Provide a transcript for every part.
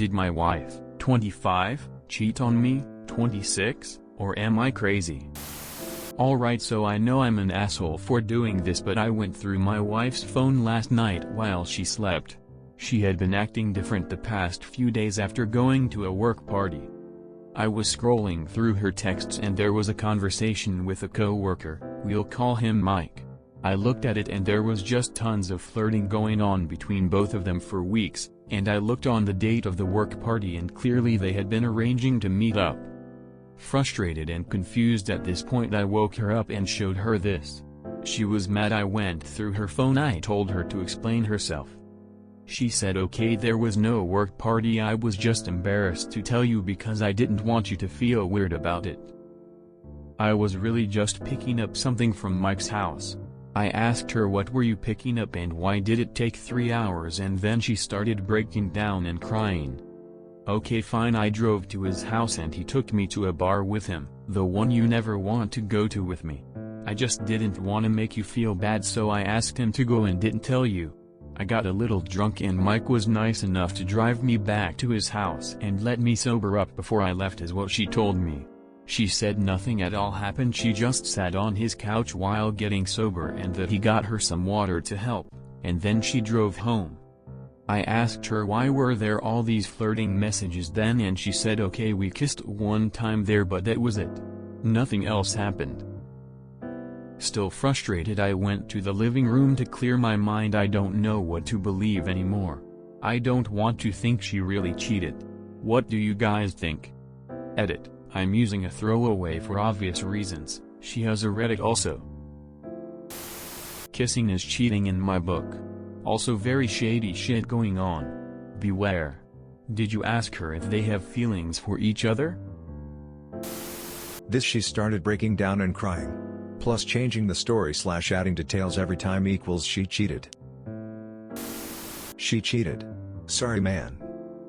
Did my wife, 25, cheat on me, 26, or am I crazy? Alright, so I know I'm an asshole for doing this, but I went through my wife's phone last night while she slept. She had been acting different the past few days after going to a work party. I was scrolling through her texts and there was a conversation with a co-worker, we'll call him Mike. I looked at it and there was just tons of flirting going on between both of them for weeks, and I looked on the date of the work party and clearly they had been arranging to meet up. Frustrated and confused at this point, I woke her up and showed her this. She was mad. I went through her phone. I told her to explain herself. She said okay, there was no work party, I was just embarrassed to tell you because I didn't want you to feel weird about it. I was really just picking up something from Mike's house. I asked her what were you picking up and why did it take 3 hours, and then she started breaking down and crying. Okay fine, I drove to his house and he took me to a bar with him, the one you never want to go to with me. I just didn't want to make you feel bad, so I asked him to go and didn't tell you. I got a little drunk and Mike was nice enough to drive me back to his house and let me sober up before I left is what she told me. She said nothing at all happened, she just sat on his couch while getting sober and that he got her some water to help, and then she drove home. I asked her why were there all these flirting messages then, and she said okay, we kissed one time there but that was it. Nothing else happened. Still frustrated, I went to the living room to clear my mind. I don't know what to believe anymore. I don't want to think she really cheated. What do you guys think? Edit. I'm using a throwaway for obvious reasons. She has a Reddit also. Kissing is cheating in my book. Also very shady shit going on. Beware. Did you ask her if they have feelings for each other? This she started breaking down and crying. Plus changing the story / adding details every time equals she cheated. She cheated. Sorry man.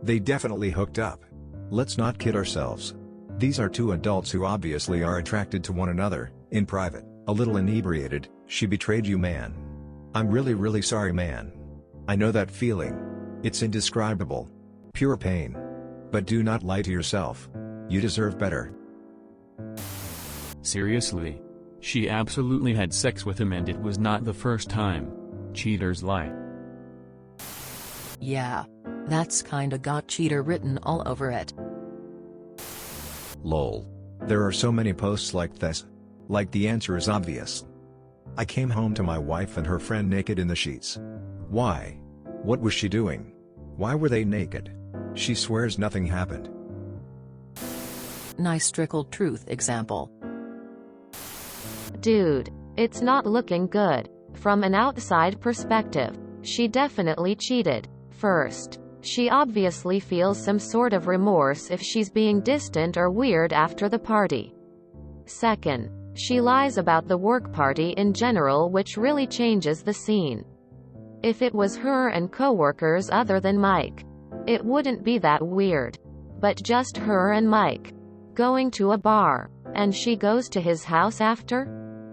They definitely hooked up. Let's not kid ourselves. These are two adults who obviously are attracted to one another. In private, a little inebriated, she betrayed you man. I'm really sorry man. I know that feeling. It's indescribable. Pure pain. But do not lie to yourself. You deserve better. Seriously? She absolutely had sex with him and it was not the first time. Cheaters lie. Yeah. That's kinda got cheater written all over it. Lol. There are so many posts like this. Like the answer is obvious. I came home to my wife and her friend naked in the sheets. Why? What was she doing? Why were they naked? She swears nothing happened. Nice trickled truth example. Dude, it's not looking good. From an outside perspective, she definitely cheated. First, she obviously feels some sort of remorse if she's being distant or weird after the party. Second, she lies about the work party in general, which really changes the scene. If it was her and coworkers other than Mike, it wouldn't be that weird. But just her and Mike going to a bar, and she goes to his house after?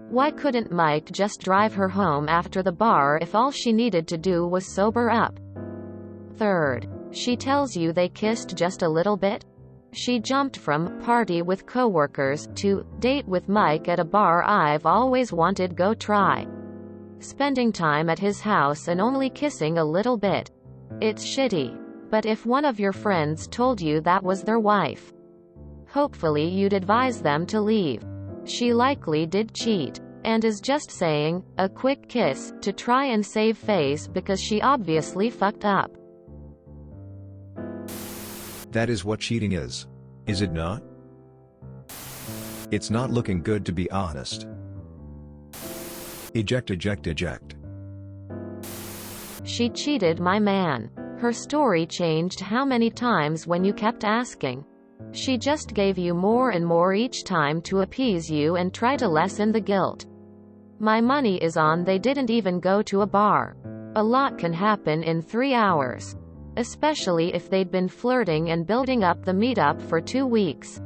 Why couldn't Mike just drive her home after the bar if all she needed to do was sober up? Third, she tells you they kissed just a little bit. She jumped from party with coworkers to date with Mike at a bar. I've always wanted go try. Spending time at his house and only kissing a little bit. It's shitty. But if one of your friends told you that was their wife, hopefully you'd advise them to leave. She likely did cheat, and is just saying, a quick kiss, to try and save face because she obviously fucked up. That is what cheating is. Is it not? It's not looking good, to be honest. Eject. She cheated, my man. Her story changed how many times when you kept asking? She just gave you more and more each time to appease you and try to lessen the guilt. My money is on they didn't even go to a bar. A lot can happen in 3 hours. Especially if they'd been flirting and building up the meetup for 2 weeks.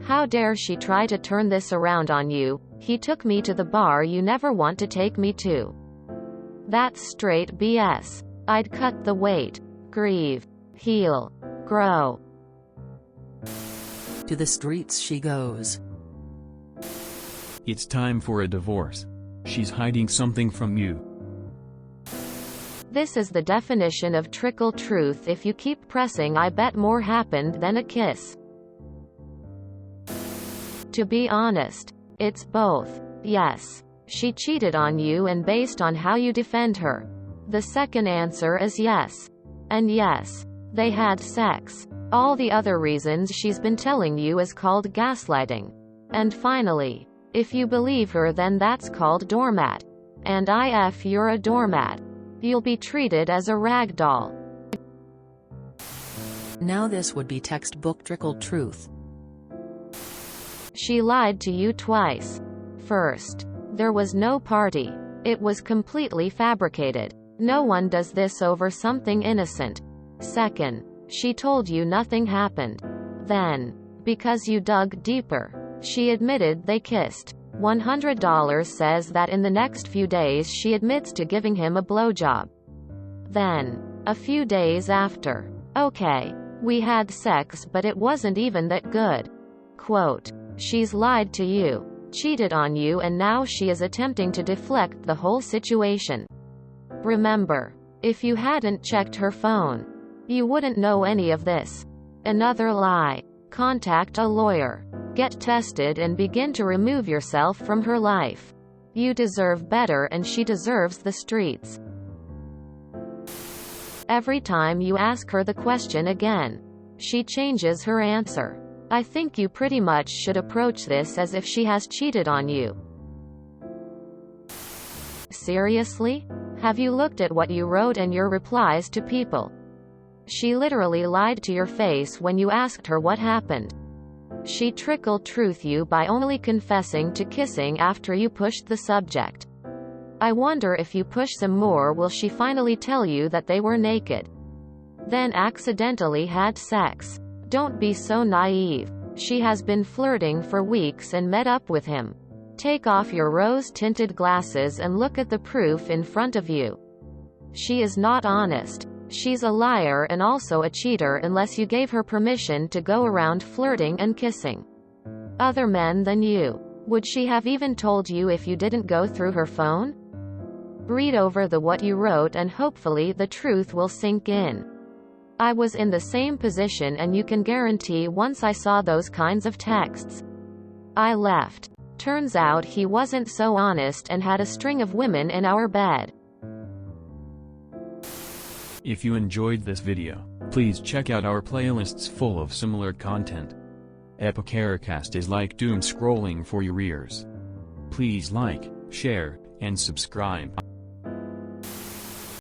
How dare she try to turn this around on you? He took me to the bar you never want to take me to. That's straight BS. I'd cut the weight. Grieve. Heal. grow. To the streets she goes. It's time for a divorce. She's hiding something from you. This is the definition of trickle truth. If you keep pressing, I bet more happened than a kiss. To be honest, it's both. Yes, she cheated on you, and based on how you defend her, the second answer is yes. And yes, they had sex. All the other reasons she's been telling you is called gaslighting. And finally, if you believe her, then that's called doormat. And if you're a doormat, you'll be treated as a rag doll. Now this would be textbook trickle truth. She lied to you twice. First, there was no party. It was completely fabricated. No one does this over something innocent. Second, she told you nothing happened. Then, because you dug deeper, she admitted they kissed. $100 says that in the next few days she admits to giving him a blowjob. Then, a few days after, okay, we had sex, but it wasn't even that good. Quote, she's lied to you, cheated on you, and now she is attempting to deflect the whole situation. Remember, if you hadn't checked her phone, you wouldn't know any of this. Another lie. Contact a lawyer. Get tested and begin to remove yourself from her life. You deserve better, and she deserves the streets. Every time you ask her the question again, she changes her answer. I think you pretty much should approach this as if she has cheated on you. Seriously? Have you looked at what you wrote and your replies to people? She literally lied to your face when you asked her what happened. She trickled truth you by only confessing to kissing after you pushed the subject. I wonder if you push some more, will she finally tell you that they were naked, then accidentally had sex? Don't be so naive. She has been flirting for weeks and met up with him. Take off your rose-tinted glasses and look at the proof in front of you. She is not honest. She's a liar and also a cheater unless you gave her permission to go around flirting and kissing other men than you. Would she have even told you if you didn't go through her phone? Read over what you wrote and hopefully the truth will sink in. I was in the same position, and you can guarantee once I saw those kinds of texts, I left. Turns out he wasn't so honest and had a string of women in our bed. If you enjoyed this video, please check out our playlists full of similar content. Epicaricast is like doom scrolling for your ears. Please like, share, and subscribe.